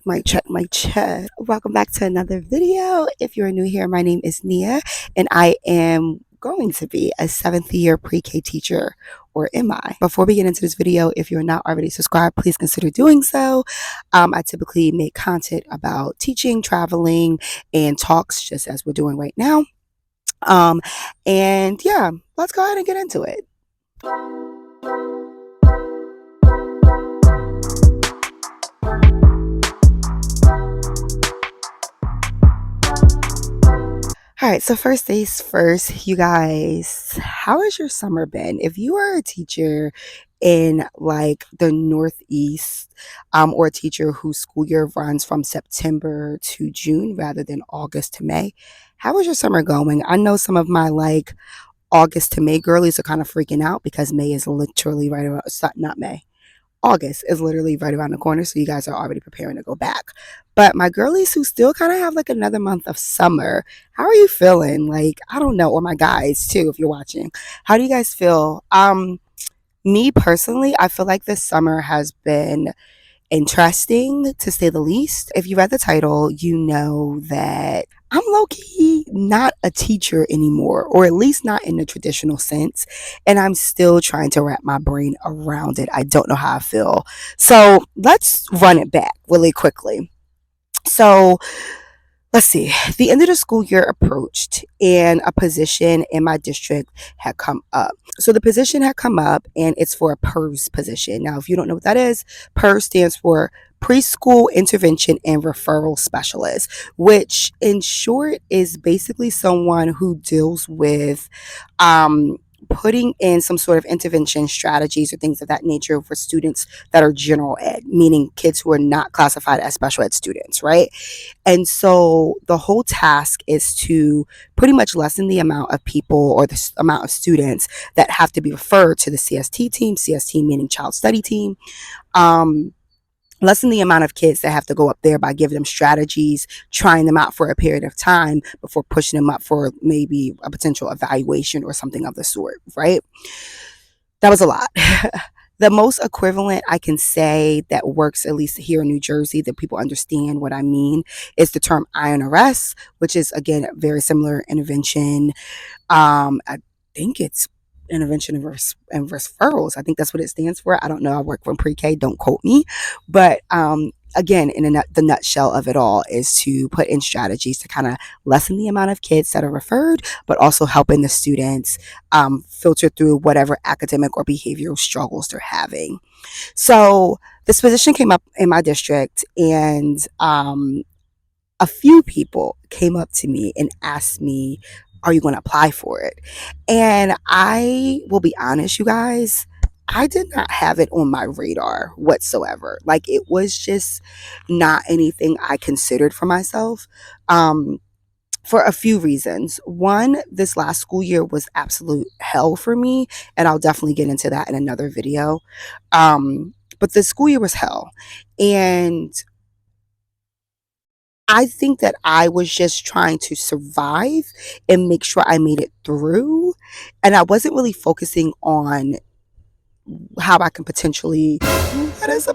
Mic check, mic check. Welcome back to another video. If you're new here, my name is Nia, and I am going to be a 7th year pre-K teacher, or am I? Before we get into this video, if you're not already subscribed, please consider doing so. I typically make content about teaching, traveling, and talks, just as we're doing right now. And yeah, let's go ahead and get into it. All right, so first things first, you guys, how has your summer been? If you are a teacher in like the Northeast, or a teacher whose school year runs from September to June rather than August to May, how is your summer going? I know some of my like August to May girlies are kind of freaking out because May is literally right around, not May. August is literally right around the corner, so you guys are already preparing to go back. But my girlies who still kind of have like another month of summer, how are you feeling? Like, I don't know, or my guys too, if you're watching. How do you guys feel? Me personally, I feel like this summer has been interesting to say the least. If you read the title, you know that I'm low-key not a teacher anymore, or at least not in the traditional sense, and I'm still trying to wrap my brain around it. I don't know how I feel. So let's run it back really quickly. So let's see, the end of the school year approached and a position in my district had come up. So the position had come up and it's for a PERS position. Now, if you don't know what that is, PERS stands for Preschool Intervention and Referral Specialist, which in short is basically someone who deals with putting in some sort of intervention strategies or things of that nature for students that are general ed, meaning kids who are not classified as special ed students, right? And so the whole task is to pretty much lessen the amount of people or the amount of students that have to be referred to the CST team, CST meaning child study team. Lessen the amount of kids that have to go up there by giving them strategies, trying them out for a period of time before pushing them up for maybe a potential evaluation or something of the sort, right? That was a lot. The most equivalent I can say that works, at least here in New Jersey, that people understand what I mean, is the term INRS, which is, again, very similar intervention. I think it's intervention and referrals. I think that's what it stands for. I don't know. I work from pre-K. Don't quote me. But again, in the nutshell of it all is to put in strategies to kind of lessen the amount of kids that are referred, but also helping the students filter through whatever academic or behavioral struggles they're having. So this position came up in my district, and a few people came up to me and asked me, are you going to apply for it? And I will be honest, you guys, I did not have it on my radar whatsoever. Like, it was just not anything I considered for myself. For a few reasons. One, this last school year was absolute hell for me, and I'll definitely get into that in another video. But the school year was hell. And I think that I was just trying to survive and make sure I made it through. And I wasn't really focusing on how I can potentially, that is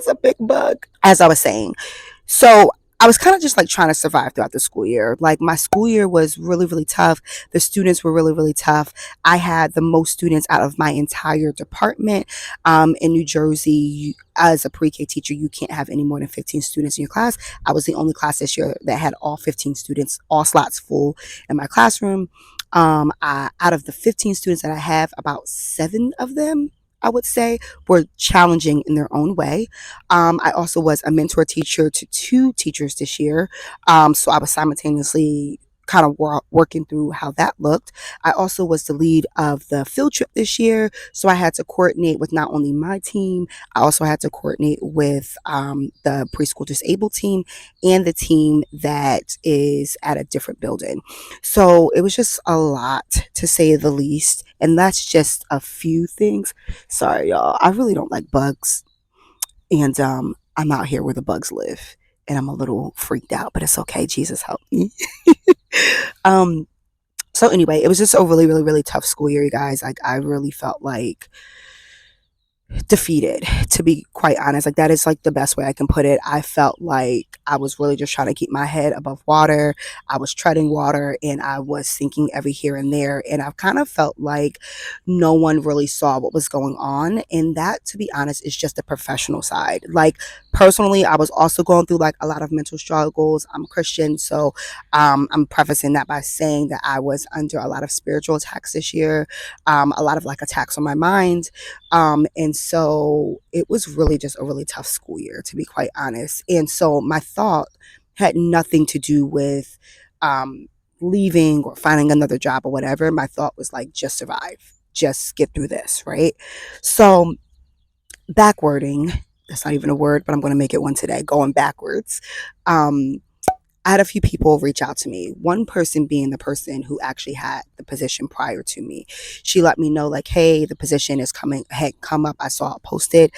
a big bug, as I was saying. So I was kind of just like trying to survive throughout the school year. Like, my school year was really, really tough. The students were really, really tough. I had the most students out of my entire department. In New Jersey, as a pre-K teacher, you can't have any more than 15 students in your class. I was the only class this year that had all 15 students, all slots full in my classroom. Out of the 15 students that I have, about 7 of them, I would say, were challenging in their own way. I also was a mentor teacher to 2 teachers this year. So I was simultaneously kind of working through how that looked. I also was the lead of the field trip this year. So I had to coordinate with not only my team, I also had to coordinate with the preschool disabled team and the team that is at a different building. So it was just a lot, to say the least. And that's just a few things. Sorry, y'all. I really don't like bugs. And I'm out here where the bugs live. And I'm a little freaked out, but it's okay. Jesus help me. um, so anyway, it was just a really, really, really tough school year, you guys. Like, I really felt like defeated, to be quite honest. Like, that is like the best way I can put it. I felt like I was really just trying to keep my head above water. I was treading water and I was sinking every here and there, and I kind of felt like no one really saw what was going on. And that, to be honest, is just the professional side. Like, personally, I was also going through like a lot of mental struggles. I'm Christian, so I'm prefacing that by saying that I was under a lot of spiritual attacks this year, a lot of like attacks on my mind, and so it was really just a really tough school year, to be quite honest. And so my thought had nothing to do with um, leaving or finding another job or whatever. My thought was like, just survive, just get through this, right? So, backwarding, that's not even a word, but I'm going to make it one today, going backwards. Um, I had a few people reach out to me. One person being the person who actually had the position prior to me. She let me know, like, hey, the position is coming, had come up. I saw it posted.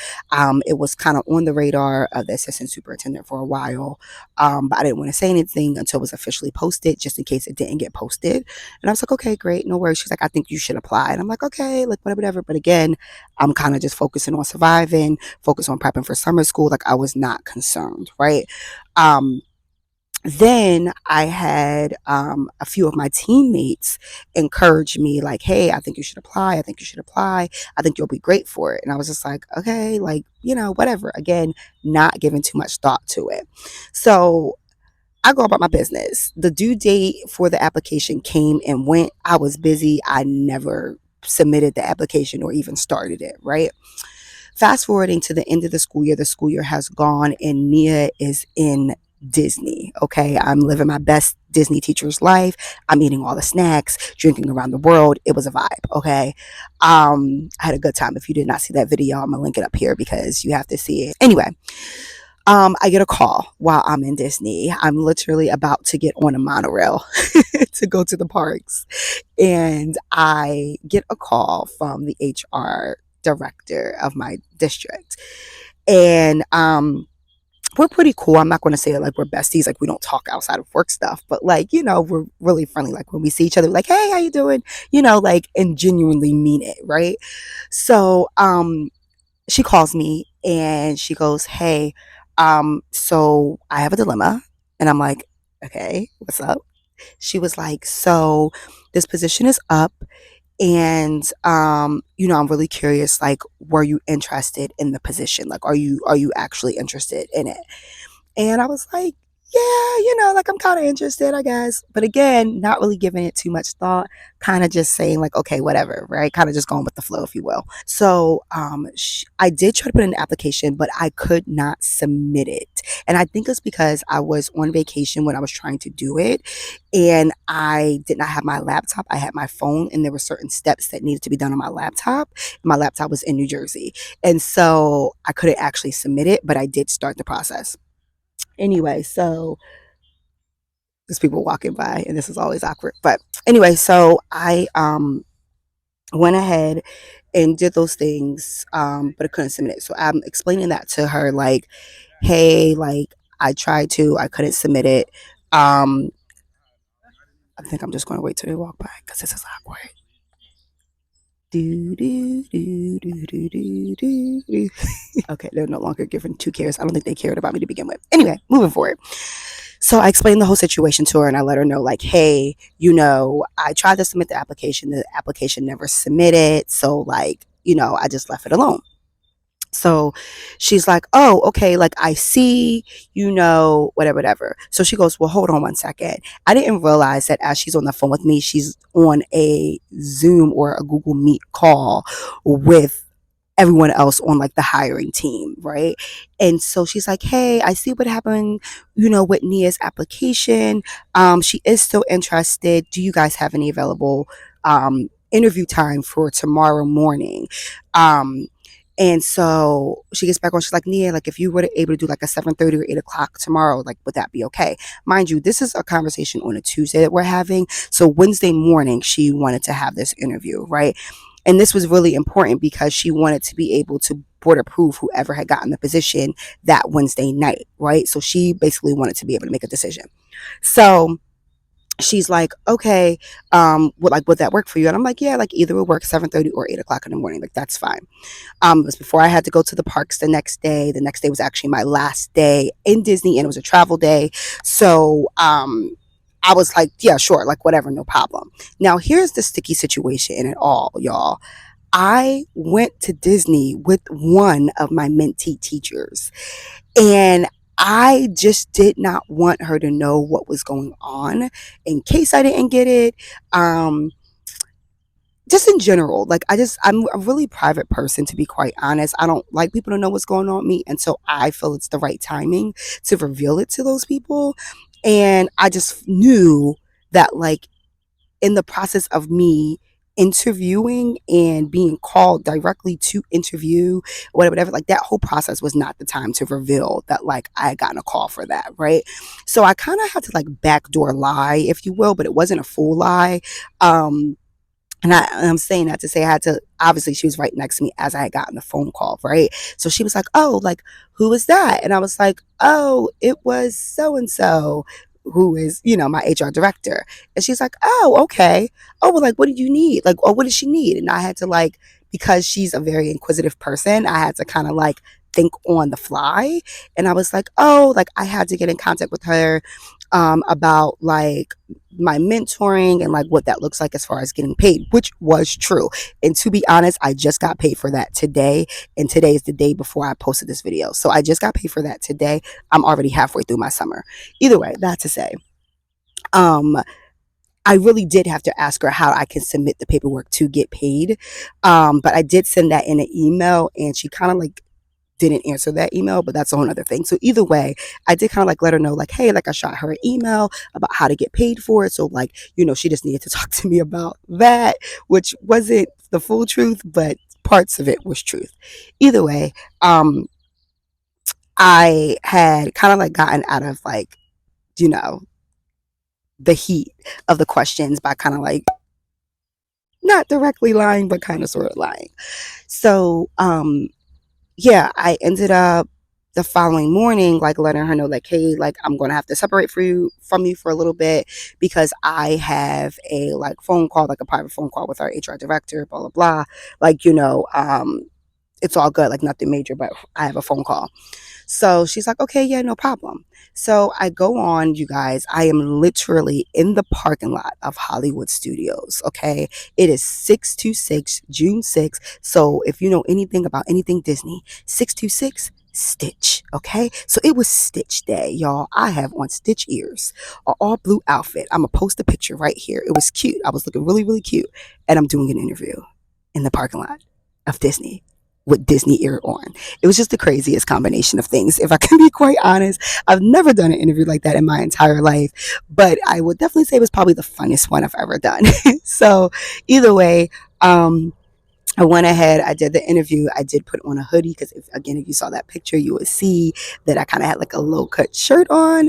It was kind of on the radar of the assistant superintendent for a while, but I didn't want to say anything until it was officially posted, just in case it didn't get posted. And I was like, okay, great, no worries. She's like, I think you should apply. And I'm like, okay, like, whatever, whatever. But again, I'm kind of just focusing on surviving, focus on prepping for summer school. Like, I was not concerned, right? Um, then I had a few of my teammates encourage me, like, hey, I think you should apply. I think you should apply. I think you'll be great for it. And I was just like, okay, like, whatever. Again, not giving too much thought to it. So I go about my business. The due date for the application came and went. I was busy. I never submitted the application or even started it, right? Fast forwarding to the end of the school year has gone, and Nia is in Disney. Okay, I'm living my best Disney teacher's life. I'm eating all the snacks, drinking around the world. It was a vibe. Okay, I had a good time. If you did not see that video, I'm gonna link it up here because you have to see it. Anyway, I get a call while I'm in Disney. I'm literally about to get on a monorail to go to the parks, and I get a call from the HR director of my district. And we're pretty cool. I'm not going to say like we're besties, like we don't talk outside of work stuff, but like, we're really friendly. Like when we see each other, we're like, hey, how you doing? Like, and genuinely mean it, right? So she calls me and she goes, hey, so I have a dilemma. And I'm like, okay, what's up? She was like, so this position is up, and I'm really curious, like, were you interested in the position? Like, are you actually interested in it? And I was like, yeah, like, I'm kind of interested, I guess. But again, not really giving it too much thought, kind of just saying, like, okay, whatever, right? Kind of just going with the flow, if you will. So I did try to put in an application, but I could not submit it. And I think it's because I was on vacation when I was trying to do it. And I did not have my laptop. I had my phone, and there were certain steps that needed to be done on my laptop. My laptop was in New Jersey. And so I couldn't actually submit it, but I did start the process. Anyway, so there's people walking by and this is always awkward. But anyway, so I went ahead and did those things, but I couldn't submit it. So I'm explaining that to her, like, hey, like, I tried to, I couldn't submit it. Um, I think I'm just going to wait till they walk by because this is awkward. Do, do, do, do, do, do, do, do. Okay, they're no longer giving two cares. I don't think they cared about me to begin with. Anyway, moving forward. So I explained the whole situation to her and I let her know, like, hey, I tried to submit the application. The application never submitted. So, like, I just left it alone. So she's like, oh, okay, like, I see, whatever, whatever. So she goes, well, hold on one second. I didn't realize that as she's on the phone with me, she's on a Zoom or a Google Meet call with everyone else on like the hiring team, right? And so she's like, hey, I see what happened, with Nia's application. She is still interested. Do you guys have any available interview time for tomorrow morning? And so she gets back on. She's like, Nia, like, if you were able to do like a 7:30 or 8 o'clock tomorrow, like, would that be okay? Mind you, this is a conversation on a Tuesday that we're having. So Wednesday morning, she wanted to have this interview, right? And this was really important because she wanted to be able to board approve whoever had gotten the position that Wednesday night, right? So she basically wanted to be able to make a decision. So she's like, okay, would that work for you? And I'm like, yeah, like either would work, 7:30 or 8 o'clock in the morning. Like that's fine. It was before I had to go to the parks the next day. The next day was actually my last day in Disney, and it was a travel day. So I was like, yeah, sure, like whatever, no problem. Now here's the sticky situation in it all, y'all. I went to Disney with one of my mentee teachers, and I just did not want her to know what was going on in case I didn't get it. Um, just in general, like I'm a really private person, to be quite honest. I don't like people to know what's going on with me, and so I feel it's the right timing to reveal it to those people. And I just knew that, like, in the process of me interviewing and being called directly to interview, whatever, like that whole process was not the time to reveal that, like, I had gotten a call for that, right? So I kind of had to like backdoor lie, if you will, but it wasn't a full lie. I'm saying that to say I had to, obviously, she was right next to me as I had gotten the phone call, right? So she was like, oh, like, who was that? And I was like, oh, it was so and so, who is, my HR director. And she's like, oh, okay. Oh, well, like, what did you need? Like, oh, what did she need? And I had to, like, because she's a very inquisitive person, I had to kind of like think on the fly. And I was like, oh, like, I had to get in contact with her about like my mentoring and like what that looks like as far as getting paid, which was true. And to be honest, I just got paid for that today. And today is the day before I posted this video. So I just got paid for that today. I'm already halfway through my summer. Either way, that to say, um, I really did have to ask her how I can submit the paperwork to get paid. But I did send that in an email, and she kind of like didn't answer that email, but that's a whole other thing. So either way, I did kind of like let her know, like, hey, like I shot her an email about how to get paid for it. So like, she just needed to talk to me about that, which wasn't the full truth, but parts of it was truth. Either way, I had kind of like gotten out of like, you know, the heat of the questions by kind of like not directly lying, but kind of sort of lying. So yeah, I ended up the following morning, like letting her know, like, hey, like I'm gonna have to separate from you for a little bit because I have a like phone call, like a private phone call with our HR director, blah blah blah. Like, it's all good, like nothing major, but I have a phone call. So she's like, okay, yeah, no problem. So I go on, you guys. I am literally in the parking lot of Hollywood Studios. Okay. It is 626, June 6th. So if you know anything about anything Disney, 626, Stitch. Okay. So it was Stitch Day, y'all. I have on Stitch ears, an all blue outfit. I'm going to post a picture right here. It was cute. I was looking really, really cute. And I'm doing an interview in the parking lot of Disney with Disney ear on. It was just the craziest combination of things. If I can be quite honest, I've never done an interview like that in my entire life, but I would definitely say it was probably the funnest one I've ever done. So either way, I went ahead, I did the interview. I did put on a hoodie because, if you saw that picture, you would see that I kind of had like a low cut shirt on.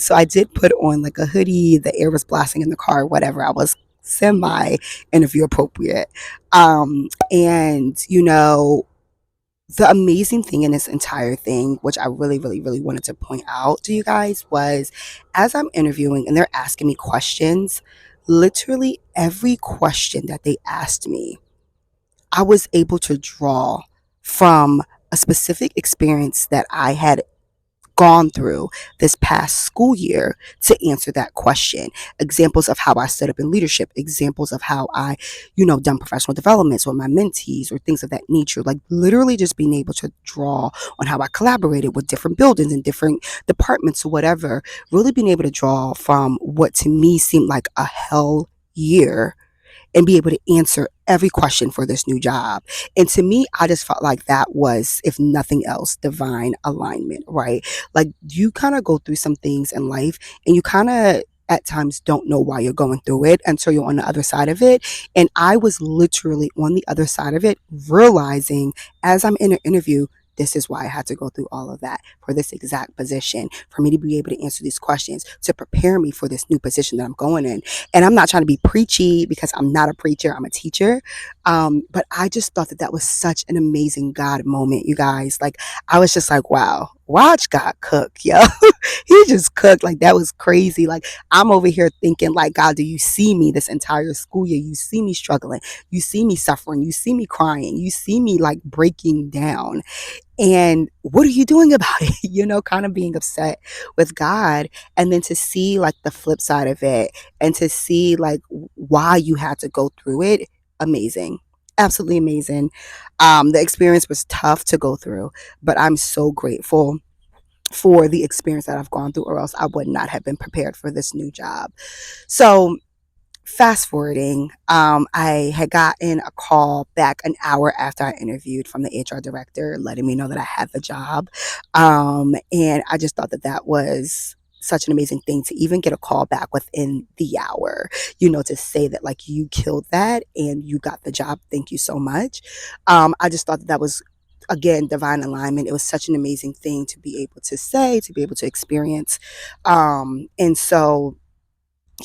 So I did put on like a hoodie. The air was blasting in the car, whatever. I was semi interview appropriate. And, the amazing thing in this entire thing, which I really, really, really wanted to point out to you guys, was as I'm interviewing and they're asking me questions, literally every question that they asked me, I was able to draw from a specific experience that I had gone through this past school year to answer that question. Examples of how I set up in leadership, examples of how I, done professional developments with my mentees or things of that nature. Like literally just being able to draw on how I collaborated with different buildings and different departments or whatever. Really being able to draw from what to me seemed like a hell year and be able to answer every question for this new job. And to me, I just felt like that was, if nothing else, divine alignment, right? Like you kind of go through some things in life and you kind of at times don't know why you're going through it until you're on the other side of it. And I was literally on the other side of it, realizing as I'm in an interview, this is why I had to go through all of that for this exact position, for me to be able to answer these questions, to prepare me for this new position that I'm going in. And I'm not trying to be preachy because I'm not a preacher, I'm a teacher. But I just thought that that was such an amazing God moment, you guys. Like, I was just like, wow, watch God cook, yo. He just cooked. Like, that was crazy. Like, I'm over here thinking, like, God, do you see me this entire school year? You see me struggling. You see me suffering. You see me crying. You see me like breaking down. And what are you doing about it? Kind of being upset with God. And then to see like the flip side of it and to see like why you had to go through it, amazing. Absolutely amazing. The experience was tough to go through, but I'm so grateful for the experience that I've gone through, or else I would not have been prepared for this new job. So fast forwarding, I had gotten a call back an hour after I interviewed from the HR director, letting me know that I had the job. And I just thought that that was such an amazing thing to even get a call back within the hour, to say that like you killed that and you got the job. Thank you so much. I just thought that that was, again, divine alignment. It was such an amazing thing to be able to say, to be able to experience. And so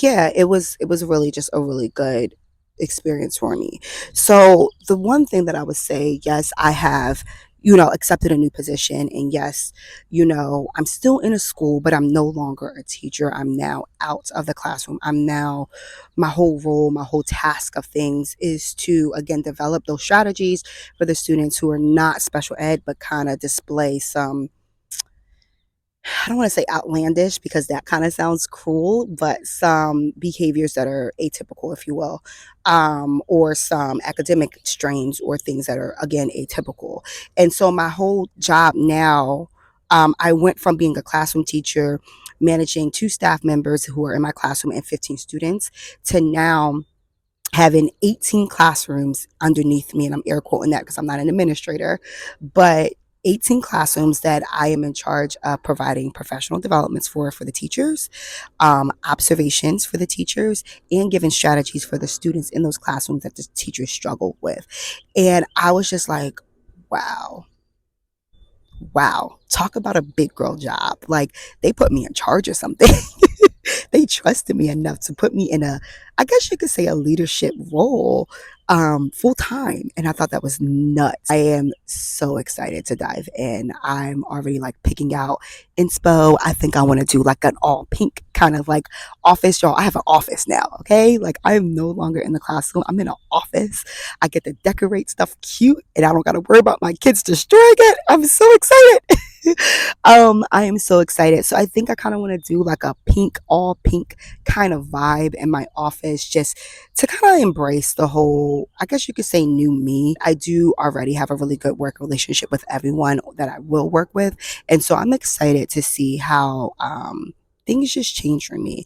yeah, it was really just a really good experience for me. So the one thing that I would say, yes, I have, accepted a new position, and yes, I'm still in a school, but I'm no longer a teacher. I'm now out of the classroom. I'm now, my whole role, my whole task of things is to again develop those strategies for the students who are not special ed but kind of display some, I don't want to say outlandish because that kind of sounds cruel, but some behaviors that are atypical, if you will, or some academic strains or things that are, again, atypical. And so my whole job now, I went from being a classroom teacher, managing 2 staff members who are in my classroom and 15 students, to now having 18 classrooms underneath me. And I'm air quoting that because I'm not an administrator, but 18 classrooms that I am in charge of providing professional developments for the teachers, observations for the teachers, and giving strategies for the students in those classrooms that the teachers struggle with. And I was just like, wow, wow, talk about a big girl job. Like, they put me in charge of something. They trusted me enough to put me in a, I guess you could say, a leadership role, full time. And I thought that was nuts. I am so excited to dive in. I'm already like picking out inspo. I think I want to do like an all pink kind of like office. Y'all, I have an office now. Okay. Like, I am no longer in the classroom. I'm in an office. I get to decorate stuff cute and I don't got to worry about my kids destroying it. I'm so excited. I am so excited. So I think I kind of want to do like a pink, all pink kind of vibe in my office, just to kind of embrace the whole, I guess you could say, new me. I do already have a really good work relationship with everyone that I will work with. And so I'm excited to see how, things just change for me,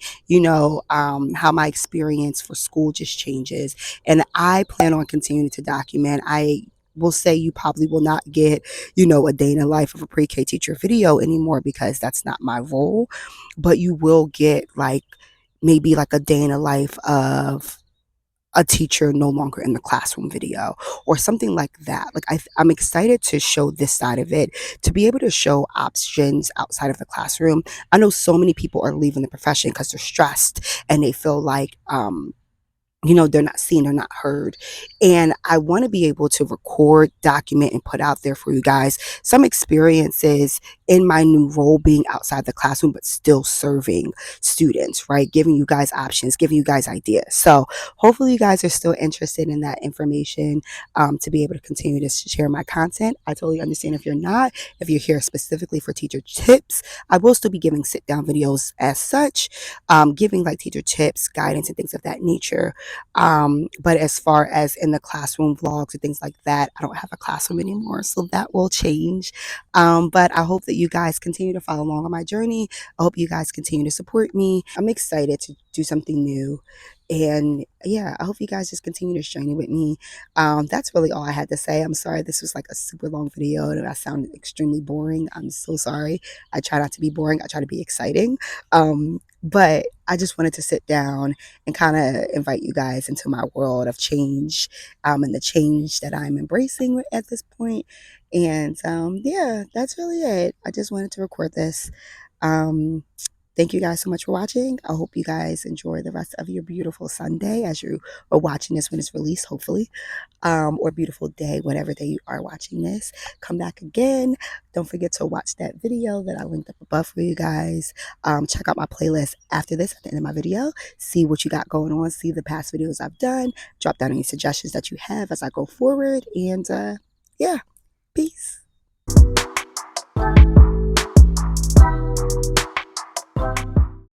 how my experience for school just changes. And I plan on continuing to document. I will say you probably will not get, a day in the life of a pre-K teacher video anymore because that's not my role. But you will get like maybe like a day in the life of a teacher no longer in the classroom video or something like that. Like, I'm excited to show this side of it, to be able to show options outside of the classroom. I know so many people are leaving the profession because they're stressed and they feel like, they're not seen, they're not heard. And I want to be able to record, document, and put out there for you guys some experiences in my new role being outside the classroom, but still serving students, right? Giving you guys options, giving you guys ideas. So hopefully you guys are still interested in that information, to be able to continue to share my content. I totally understand if you're not. If you're here specifically for teacher tips, I will still be giving sit down videos as such, giving like teacher tips, guidance, and things of that nature. But as far as in the classroom vlogs and things like that, I don't have a classroom anymore, so that will change. But I hope that you guys continue to follow along on my journey. I hope you guys continue to support me. I'm excited to do something new. And yeah, I hope you guys just continue this journey with me. That's really all I had to say. I'm sorry this was like a super long video and I sounded extremely boring. I'm so sorry. I try not to be boring, I try to be exciting. But I just wanted to sit down and kind of invite you guys into my world of change, and the change that I'm embracing at this point. And yeah, that's really it. I just wanted to record this. Um, thank you guys so much for watching. I hope you guys enjoy the rest of your beautiful Sunday as you are watching this when it's released, hopefully, or beautiful day, whatever day you are watching this. Come back again. Don't forget to watch that video that I linked up above for you guys. Check out my playlist after this at the end of my video. See what you got going on. See the past videos I've done. Drop down any suggestions that you have as I go forward. And yeah, peace.